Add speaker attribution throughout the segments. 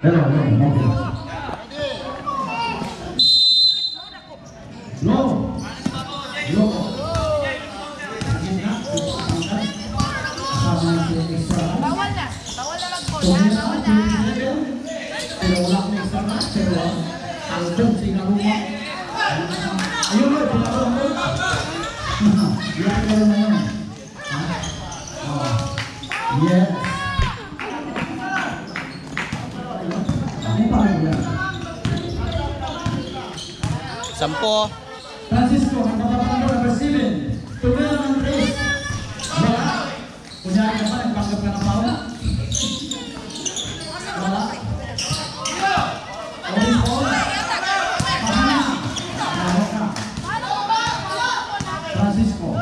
Speaker 1: Hello, no.
Speaker 2: Bawal na mag-call. Bawal na.
Speaker 1: Pero wala kong extra na. Pero ang doon sinaruha. Ayun mo, pinaruha mo. Yan ko na yun. Yes. Ano pa rin yan?
Speaker 3: 10.
Speaker 1: Francisco, ang kapapalo number 7. Tumira ng 3. Wala. Kunyari naman, nagpanggap ka ng paula. Wala. Orange ball. Pahana. Tawag ka. Francisco.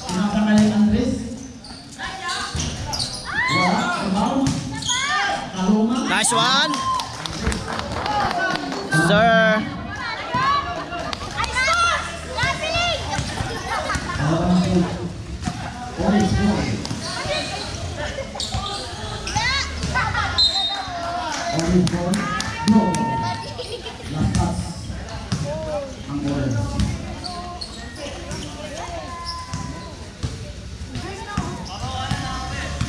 Speaker 1: Pinakakali ang Andres. Wala. Rebound. Kaluma.
Speaker 3: Nice one. Sir.
Speaker 1: Orange ball. Orange ball. No. Last pass. Ang orange.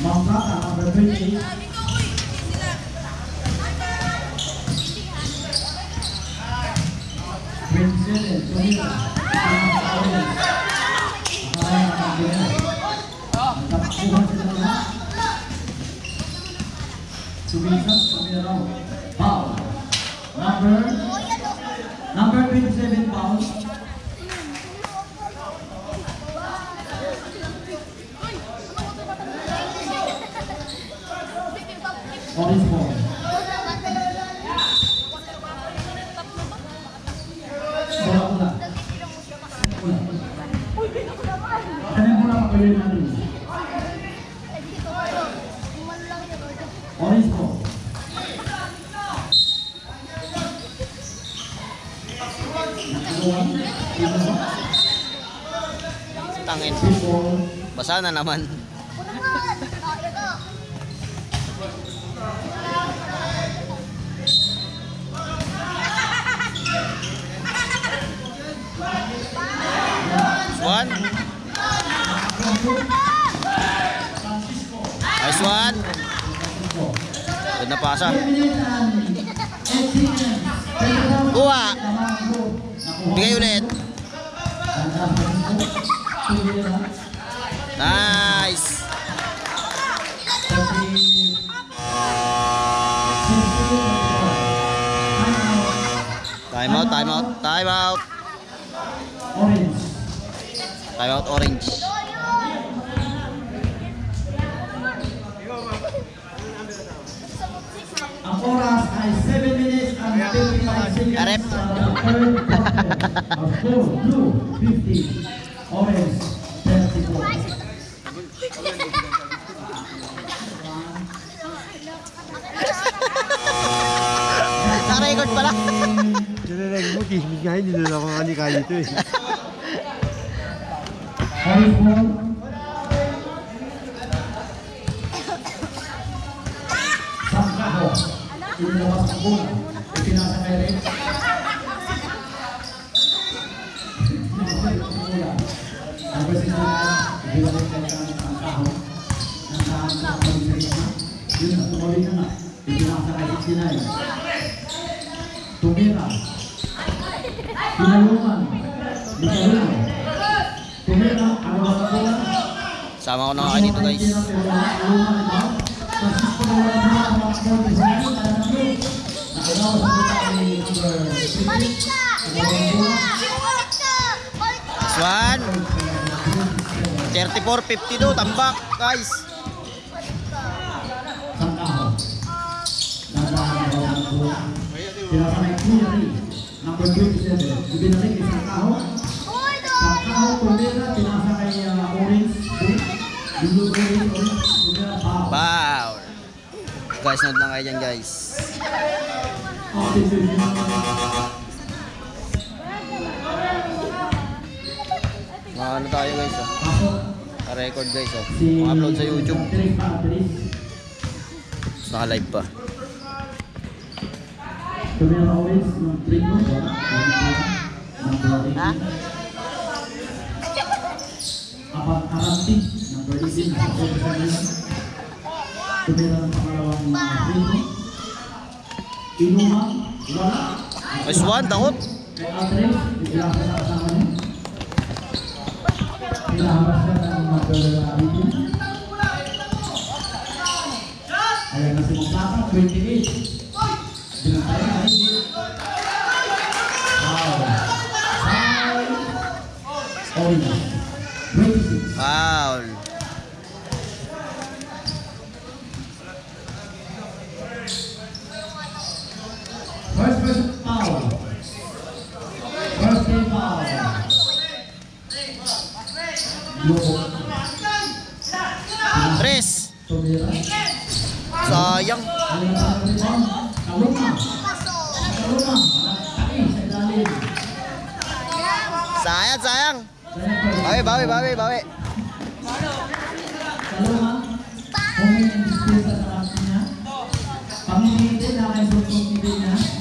Speaker 1: Mamrata, number 20. Number 27 pounds. Orange ball. Bola. Ano yung bola papayuin natin? Orange ball.
Speaker 3: Tangin. Basa na naman. One. Nice one. Good na pasa. Kuha. Bigay ulit. Nice. Time out, time out, time out.
Speaker 1: Orange.
Speaker 3: Time out orange.
Speaker 1: Ang oras ay 7 minutes and 55 seconds.
Speaker 3: Arep.
Speaker 1: Of course, blue 50, orange 34.
Speaker 3: Naka-record pala.
Speaker 4: Nalalag mo, kismis nga hindi na ako kanikaya ito eh.
Speaker 1: Orange ball. Sangkaho. Inilabas ang bola. Ipinasa kay Red. Ang presidente na ibigay kay Sangkaho. Nasaan sa pag-ibig na. Yun na, tumawin na na. Ipinasa kay 69. Tumira. Pinalungan. Bicalungan. Tumira. Ano ba sa bola?
Speaker 3: Sama ko na kayo dito guys. This one. 34-52 tambak guys.
Speaker 1: Number 27. Ibinalik kay Sangkaho. Sangkaho, Tumira, pinasa kay Orange. Blue, orange, Tumira, foul.
Speaker 3: Wow. Guys, nood lang kayo dyan guys. Mga ano tayo guys oh. Record guys oh. Mga-upload sa YouTube. Naka-live pa.
Speaker 1: Tumira Owens ng Primo. Wala. Number 18. Aranti. Number 18. Tumira ng pangalawang Primo. Inuma. Wala.
Speaker 3: Nice one, takot.
Speaker 1: Kay Andres. Bigla ka na kasama niya. Pinahabas ka ng number 18. Ayan na si Montaka, 28. Binantay na hindi. Wow. Foul. 26.
Speaker 3: Foul.
Speaker 1: First foul. First game foul. Loko.
Speaker 3: Tres.
Speaker 1: Tumira.
Speaker 3: Sayang. Sayang, sayang. Bawi.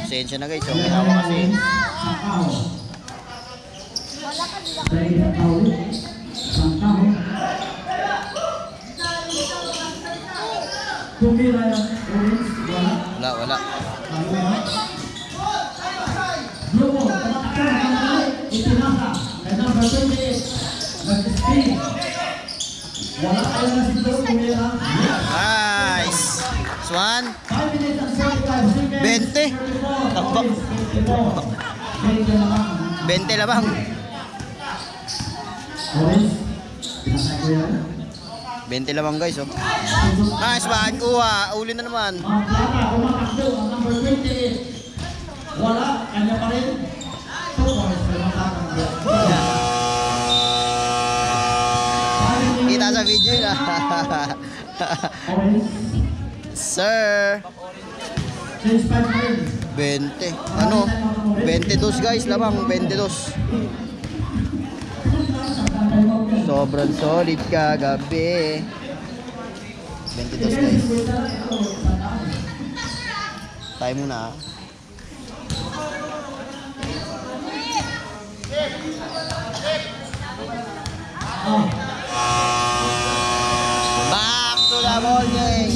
Speaker 3: Sensya na guys, okay na kasi. Wala. Nice. Swan. 20. Takbak. 20 labang. 20 lamang guys, oh. Nice one, kuha. Uli na naman.
Speaker 1: Wala, kanya pa rin.
Speaker 3: Kita sa video na. Sir. 20. Ano? 22 guys, lamang 22. Sobrang solid kagabi. 22 guys. Tayo muna. Back to the ball game.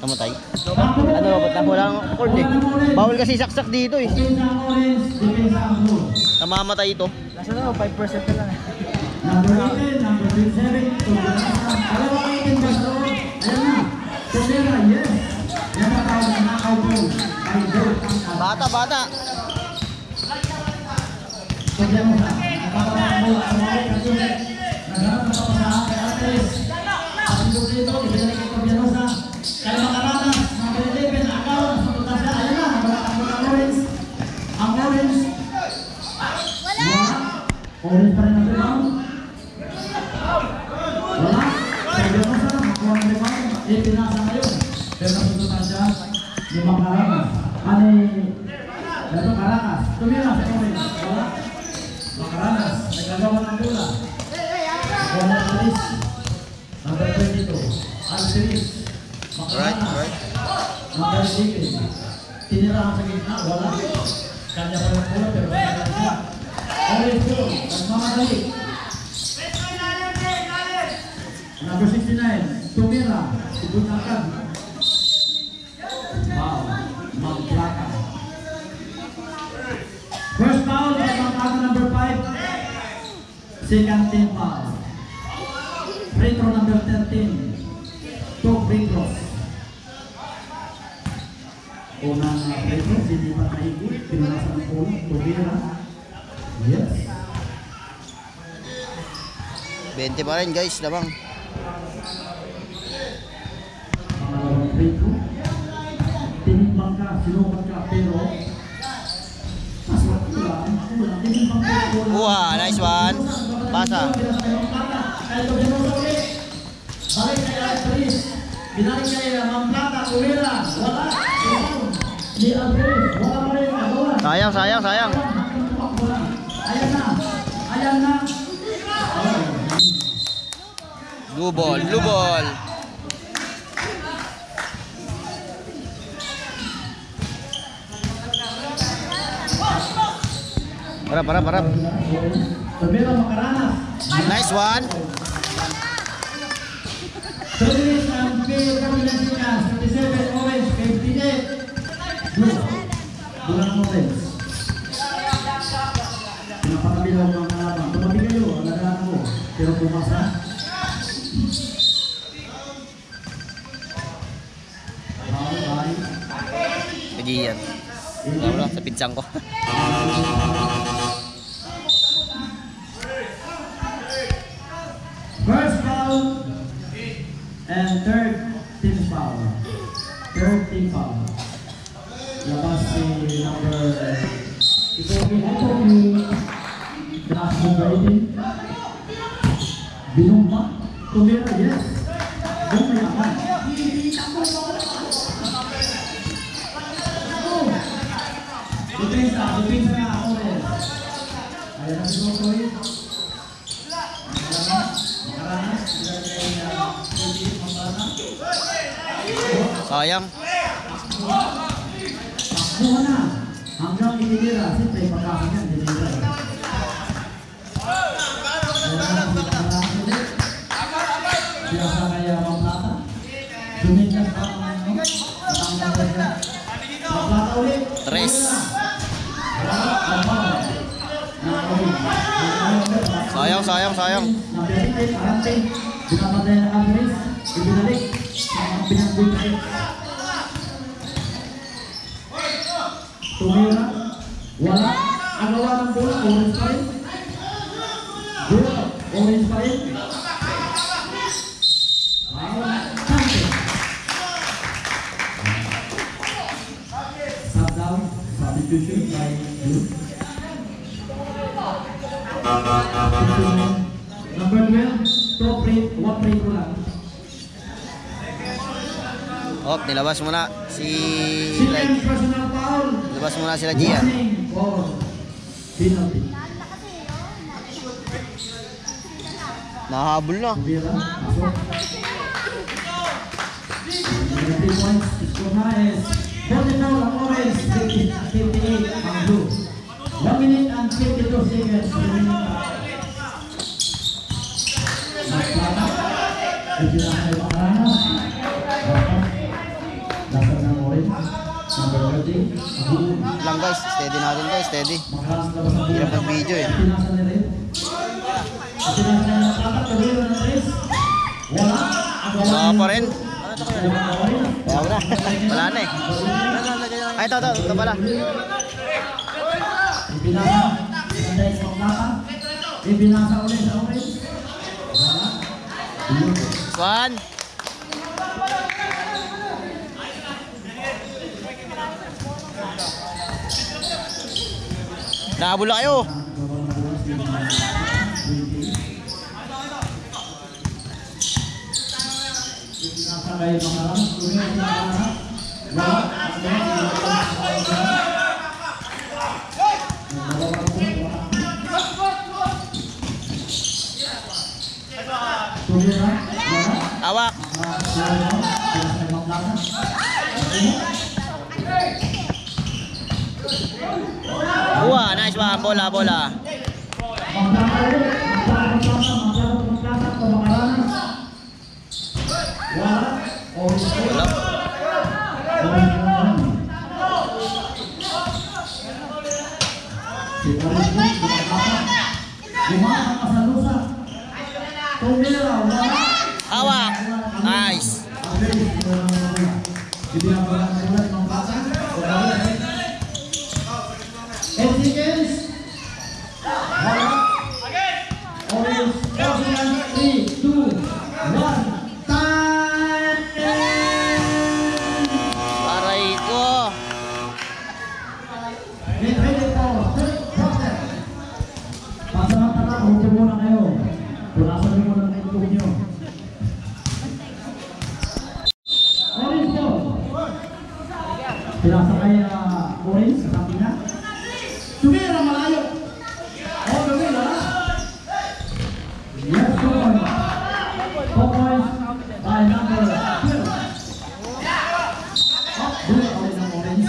Speaker 3: Namatay. Ano, ba't na walang cord eh? Bawal kasi saksak dito eh. Namamatay ito.
Speaker 4: Nasa na, 5% na lang.
Speaker 1: Number 18, number 27, dalawang 18 ba sa loob? Ayan na. Tumira, yes. Yan na tawag na knockout goal. Ay, goal.
Speaker 3: Bata.
Speaker 1: Tumira mo sa. Nagkakaroon mo sa mga kasulit. Nagkaroon mo sa kay Andres. Pasindog dito, ibinalik ito Bianosa. Kaya makaranas, number 11, akaw, sa punta siya. Ayan na, nagkakaroon ang orange. Ang orange. Orange pa rin ang rebound. Wala. Kaya Bianosa, makuha ng rebound. Itinasa ngayon. Pero nasusunod siya. Yung mga Caracas. Ito Caracas. Tumira sa orange. Wala. Makaranas. Nagagawa ng bola. Wala ng Chris. Number 22. Al-Siris. Makaranas. Number 7. Tinira sa gitna. Wala. Kanya pa ng bola pero wala siya. Orange goal. Nagmamadali. Number 69. Tumira. Ibutangkad. Wow. Magplaka. First foul. Magplaka number 5. Second team foul. Free throw number 13. 2 free throws. Unang free throw. Hindi pa naikot. Pinalasan ng bola. Tumira. Yes.
Speaker 3: 20 pa rin guys, lamang.
Speaker 1: Pangalawang free throw. Tinimbang ka, sinukat ka, pero maswat ko lang. Tinimbang ka.
Speaker 3: Nice one. Pasa.
Speaker 1: Balik kay Andres. Binalik kay Mamplata, Tumira. Wala. Di Andres. Wala pa rin.
Speaker 3: Sayang.
Speaker 1: Ayan na.
Speaker 3: Lubol. Harap.
Speaker 1: Tumira Macaranas.
Speaker 3: Nice one.
Speaker 1: Service ng Pilipinas, 37 orange, 58. Blue. Bulan ng orange. Pinapakabilaw ng kalaban. Tumabi kayo, alagaan mo. Pero pumasa. Bye.
Speaker 3: Pwede yan. Wala sa pinsang ko.
Speaker 1: First foul and third team foul. Third team foul. Labas si number Binumba. Tumira, yes. Bumayaman. Depensa na ako rin. Ayan na si Mokoy.
Speaker 3: Sayang.
Speaker 1: Takbo na. Hanggang itinira. Siyempre, pagkakang yan. Dinira. Siyasa kaya mga plata. Dumigas pa ang matanggal ka. Mga plata ulit.
Speaker 3: Tres. Sayang.
Speaker 1: Nabiyarin, arante. Binamatay na Andres. Ibinalik. Mga pinagbuhay. Tumira. Wala. Agawa ng bola. Orange pa rin. Bola. Orange pa rin. Subdown. Substitution by Blue. Number 12. Top rate. 1 rate ko lang.
Speaker 3: Nilabas muna si
Speaker 1: Second personal foul.
Speaker 3: Nilabas muna sila Gian.
Speaker 1: Warning or penalty.
Speaker 3: Nahabol na.
Speaker 1: Tumira. Pasok. 3 points. Score na is 44 ang orange. 58 ang blue. 1 minute and 52 seconds. Magplata. Ipinakay Macaranas. Dasar ng orange. Number 30.
Speaker 3: Lang guys, steady natin guys, steady.
Speaker 1: Macaranas labas ng
Speaker 3: Hirap ng video eh.
Speaker 1: Pinasa ni Red. Pinasa ng Macaranas. Tumira ng Red. Wala.
Speaker 3: Saka pa rin.
Speaker 1: Orange.
Speaker 3: Kaya na. Wala na eh. Ay, ito pala.
Speaker 1: Ibinasa. Ibinasa sa plata. Ibinasa ulit sa orange. Wala.
Speaker 3: Swan. Nahabol na kayo.
Speaker 1: Ibinasa kayo Macaranas. Tumira sa Macaranas. Wala. Tumira. Wala.
Speaker 3: Awak. Nice one. Bola. Wala. Awak. Nice.
Speaker 1: 8 seconds. Orange. 3, 2, 1. Time.
Speaker 3: Aray ko.
Speaker 1: Get ready for third quarter. Pasamantala, huwag muna kayo. Punasan niyo muna ng itlog niyo. Orange po. Pinasakay na orange sa sabi niya. Tumira malayo. Oh, tumira. Yes, 2 points. 4 points by number 12. Blue out ng orange.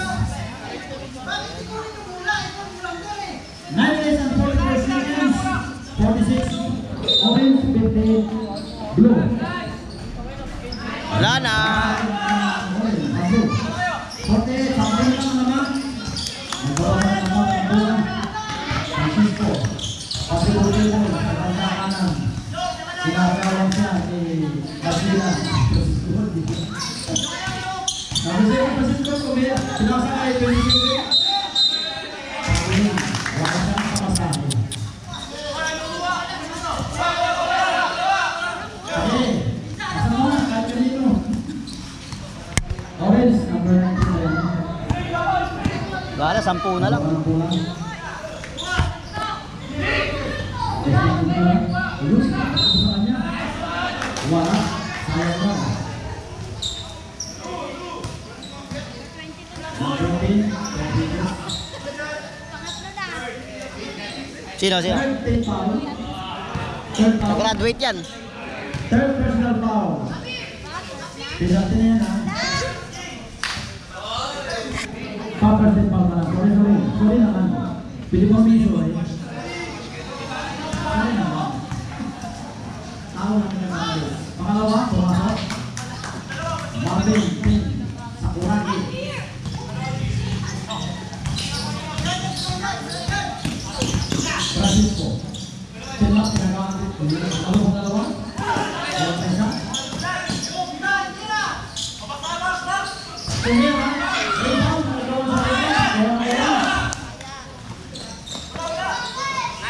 Speaker 1: 9 minutes Sabi sa'yo, Francisco, kumaya, sinasakay, 27. Wala siyang kapasahin. Okay, asa mo na, kahit kanino. Orange, number 99.
Speaker 3: Wala, 10 na lang.
Speaker 1: Wala, sayang lang.
Speaker 3: Sino? Graduate yan.
Speaker 1: Third personal foul. Pinati na yan, ha? Pa-personal foul na lang. Sorry naman. Pili mo may sorry. Sorry naman. Tao naman naman. Pangalawa, pumasok. Marvin, Pin, Sakuragi. Francisco. Sinlap, pinagawa. Ano kung dalawa? Wala pa isa? Tumira. Rebound. Nagawa sa kanya. Wala pa isa.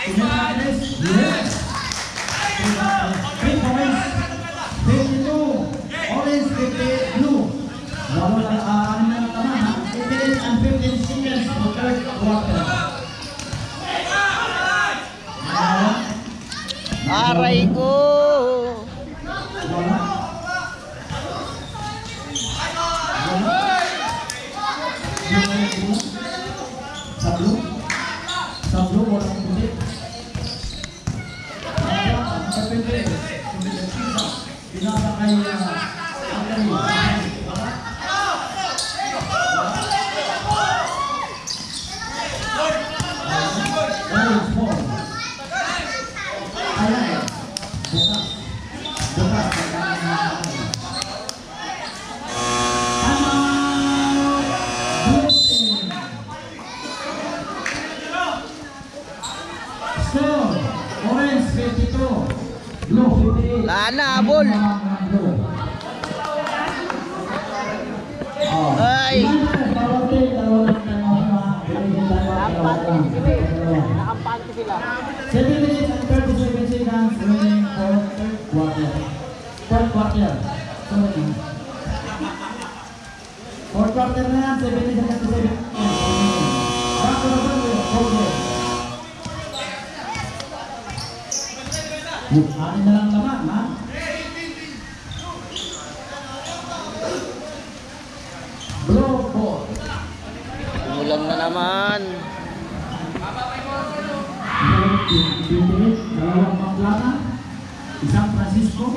Speaker 1: Tumira Agnes. Yes. 3 points. 52. Orange, 50. Blue. Wala na, ano na naman, ha? 8 minutes and 15 seconds for third quarter.
Speaker 3: Aray ko!
Speaker 1: Sablo, walang puti. Pinasa kay Orange 52, Blue 58.
Speaker 3: Lana, bol! Ay! Nakampante sila.
Speaker 1: 7 minutes and 37 seconds remaining for third quarter. Fourth quarter. Sorry. Fourth quarter na yan, 7 minutes and 37 seconds. Back to the quarter. Anin na lang naman, ha? Blue ball.
Speaker 3: Umulan na naman.
Speaker 1: Dalawang Pamplana, isang Francisco,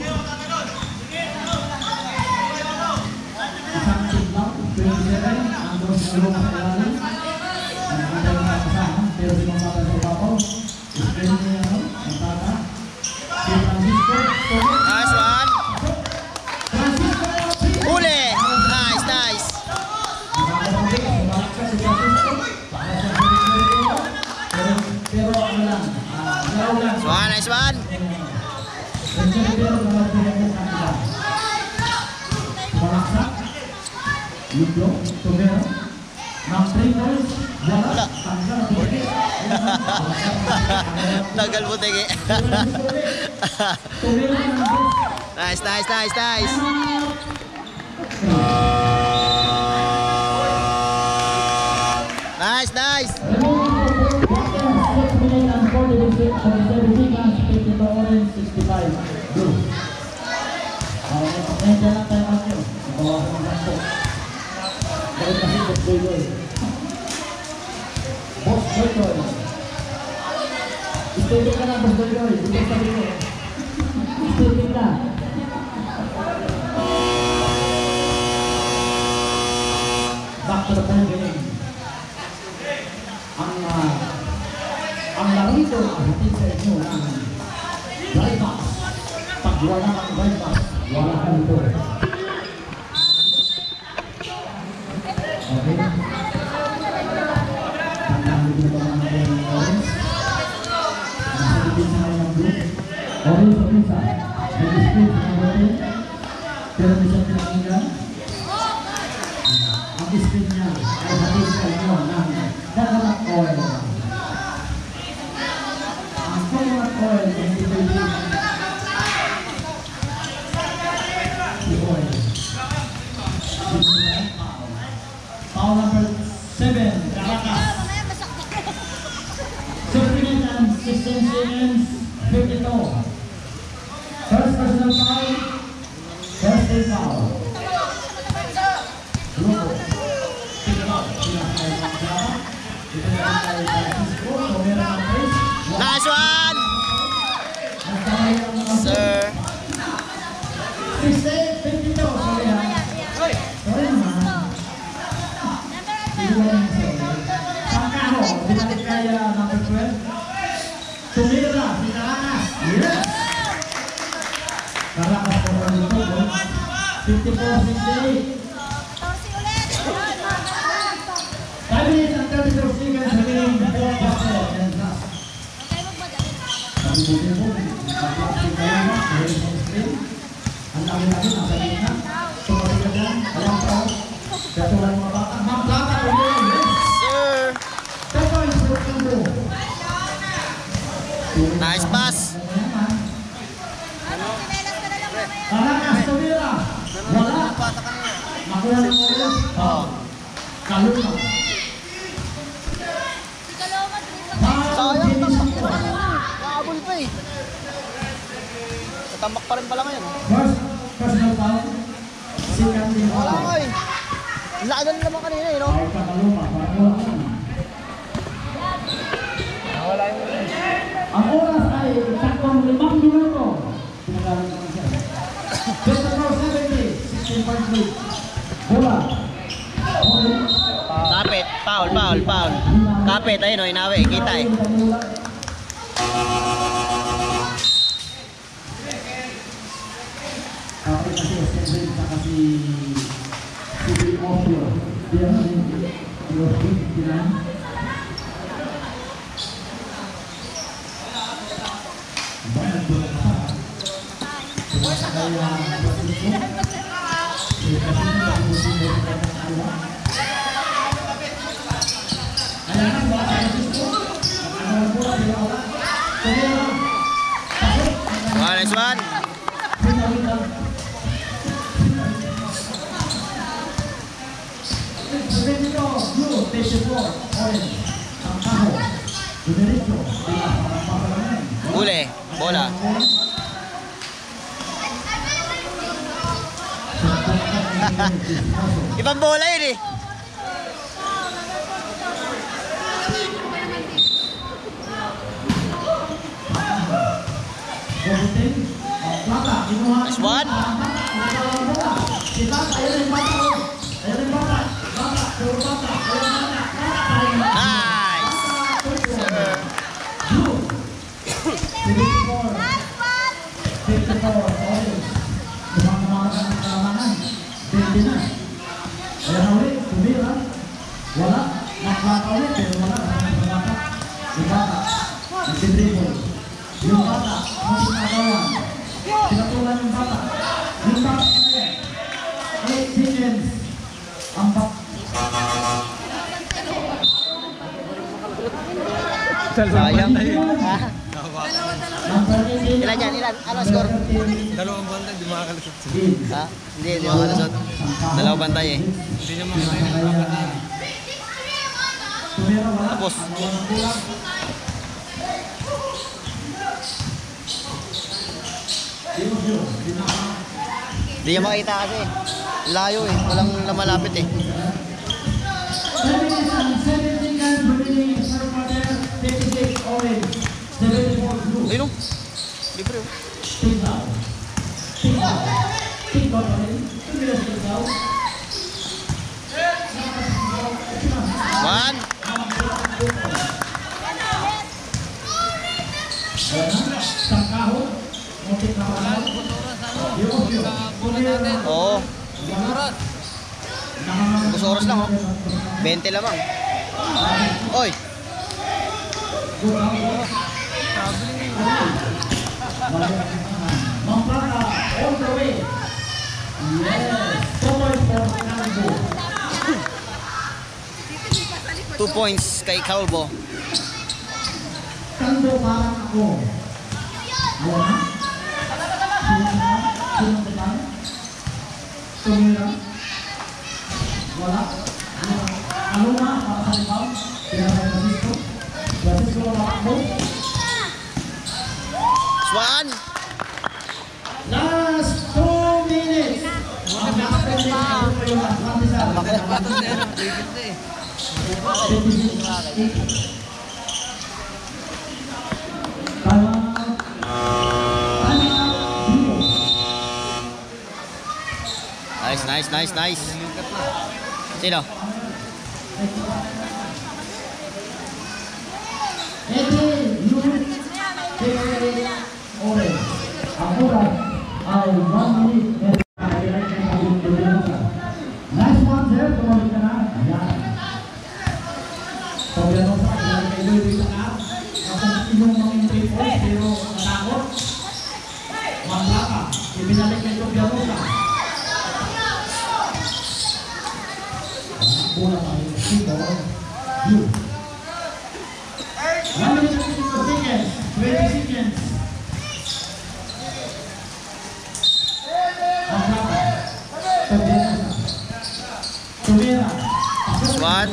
Speaker 1: isang Siglaw, 27, andun sa loob sa ilalim. Nakakita yung kasama, pero sinumata sa babaw. Isperin niya yun, ang tata. Si Francisco,
Speaker 3: Nice one.
Speaker 1: Francisco,
Speaker 3: Huli! Nice, nice.
Speaker 1: nakakapagod, sumalat ka si Francisco, para sa pero ano lang, galaw lang.
Speaker 3: Nice one, nice one.
Speaker 1: Palaksak, Luglo, Tumero, ng 3 points, wala, tanggal na tuloy.
Speaker 3: Tagal mo, tege.
Speaker 1: Tumero ng
Speaker 3: Nice, nice, nice, nice. Nice, nice.
Speaker 1: Stay ka na, Boss Doyoy. Dito sa dito. Stay ka. Back to the point game. Ang laro ito, hatid sa inyo ng right back. Pag wala kang right back, wala kang ito. Okay? Tandaan nyo ba mga orange? Nasalipin sa ngayon ng blue. Orange o pizza. May display sa mga orange. Pero may siyang pinakinggan. mag-spin niya ay hatid sa inyo ng coconut oil. Ang coconut oil ay hindi pwede i-oil. Foul number 7, Caracas. Supplement and 16 seconds, 52. First personal foul, first day foul. Grupo. Pick it up.
Speaker 3: Nice one! Sir.
Speaker 1: 16, 52. Sorry ha. Sorry naman. Pangkaho, binalik kaya number 12. Tumira, si Caracas. Yes! Caracas po rin ito. 54-68. 5 minutes and 34 seconds remaining before basket and last. Sabi mo po, pag-plastic kayo na, meron sa screen. Ang lagi-lagi, nasa gitna. Tumabi ka dyan, alam ko. Katulan mga bata. Maplata ko yun, yes!
Speaker 3: Sir.
Speaker 1: 10 points for Campo.
Speaker 3: Nice pass.
Speaker 1: Caracas, Tumira. Wala. Makuha ng ulo. Kaluma.
Speaker 3: Sayang, tambak pa. Kaabol pa eh. Tatambak pa rin pala ngayon.
Speaker 1: First personal foul. Second team foul.
Speaker 3: Wala nga eh. Ang laki na naman kanina eh, no?
Speaker 1: Foul ka Kaluma. Wala yung... Ang oras ay saktong 5 minuto. Pinagalan naman siya. 24-70. 16.3. Bola.
Speaker 3: Kapit. Foul. Kapit, ayun o, inawi. Kita eh.
Speaker 1: Kapit kasi SMB saka si Ofio. Dia
Speaker 3: Nice one. Uli. Bola. Ibang bola yun eh. Nice one. Nice. Sir.
Speaker 1: Wala, maklakaw ulit pero wala, yung bata, nagsidribble. Yung bata, masinagawan. Pinatulan yung bata. Yung bata kaya. 8 seconds. Ang bata.
Speaker 3: Sayang.
Speaker 1: Number 18.
Speaker 3: Ilan yan? Ilan? Ano score?
Speaker 4: Dalawang banda, di makakalusot.
Speaker 3: Ha? Hindi makalusot. Dalawang bantay eh.
Speaker 4: Hindi niya makakalusot.
Speaker 3: Tapos. Hindi niya makita kasi. Layo eh. Walang malapit eh.
Speaker 1: 7 minutes and 7 seconds remaining. First quarter, 56 orange, 74 blue.
Speaker 3: Ayun o. Libre o.
Speaker 1: Tinglaw. Tinglaw. Tinglaw pa rin. Tinglaw sa tinglaw.
Speaker 3: One.
Speaker 1: Tangkaho. Muntik na pala.
Speaker 3: Oo. Gusto oras lang oh. 20 lamang. Oy.
Speaker 1: Mampraka all the way. Yes. 2 points for Canbo.
Speaker 3: 2 points kay Calvo.
Speaker 1: Tando parang ako. Alam na? Sino naman? Tumira? Wala? Ano na? Para sa rebound? Pinakay Francisco? Francisco wala ako?
Speaker 3: Swan!
Speaker 1: Last 2 minutes! Ang nakapende na ito yung Atlantisan.
Speaker 3: Nice. Sino?
Speaker 1: Ang oras ay 1 minute. Nice one, sir. Tumalik ka na. Ayan. Sobranosa, ilalagay kayo dito na. Kapag inyong mga points, pero natakot. Maglaka. Ibinalik kay Sobranosa. Bola tayo. Sino? You. 1 minute and 50 seconds. 20 seconds. Maglaka. Sobranosa. Tumira.
Speaker 3: Swan.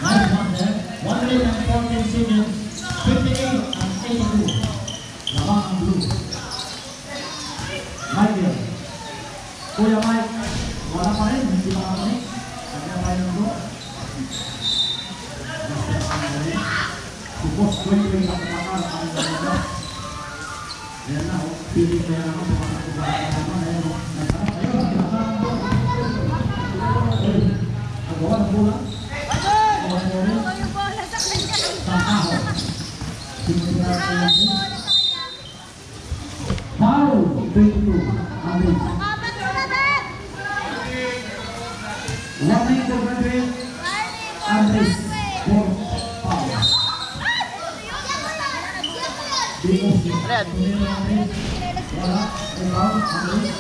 Speaker 1: Nice one there. 1 minute and 14 seconds. 58 and 82. Labang ang blue. Michael. Kuya Mike. Wala pa rin. Hindi pa kami. Kanya tayo ng blue. Supos ko yung nakapakal ang blue. Ayan na. Pili ko yan ako. Agawa ng bola. Foul, 22, Andres. 1 minute to graduate, Andres, 4 foul.
Speaker 3: Red.
Speaker 1: Wala, rebound, Andres.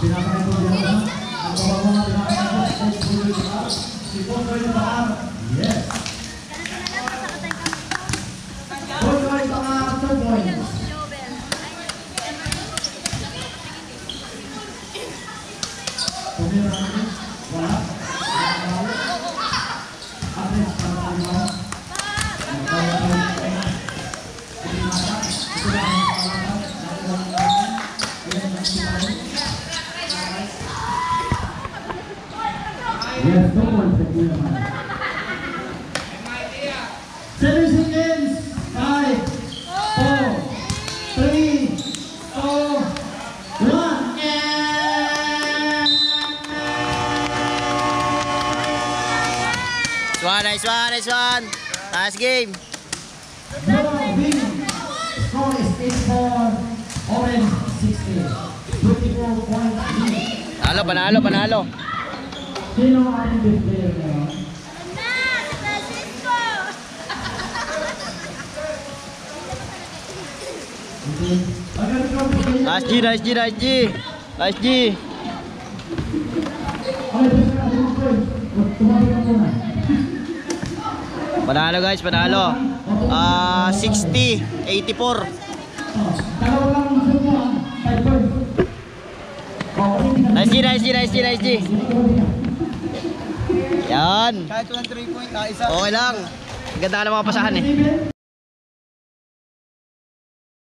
Speaker 1: Pinapakay ko dyan. Ang babago na pinapakay ko. Si Potoy na bakar. Yes. Potoy bakar, 2 points. Tumira natin. Wala. Andres, para tayo. Yes, 2 points for Kuya Mike. 7 seconds. 5, 4, 3, 2, 1.
Speaker 3: Nice one. Nice game.
Speaker 1: Win. Score is 8-4. Orange 16. 24 points.
Speaker 3: Panalo.
Speaker 1: Sino ang ating best player ngayon?
Speaker 3: Nice G. Panalo guys. 60-84. Nice G. Yan.
Speaker 4: Kahit walang 3 point, isa.
Speaker 3: Okay lang. Ganda ng mga pasahan eh.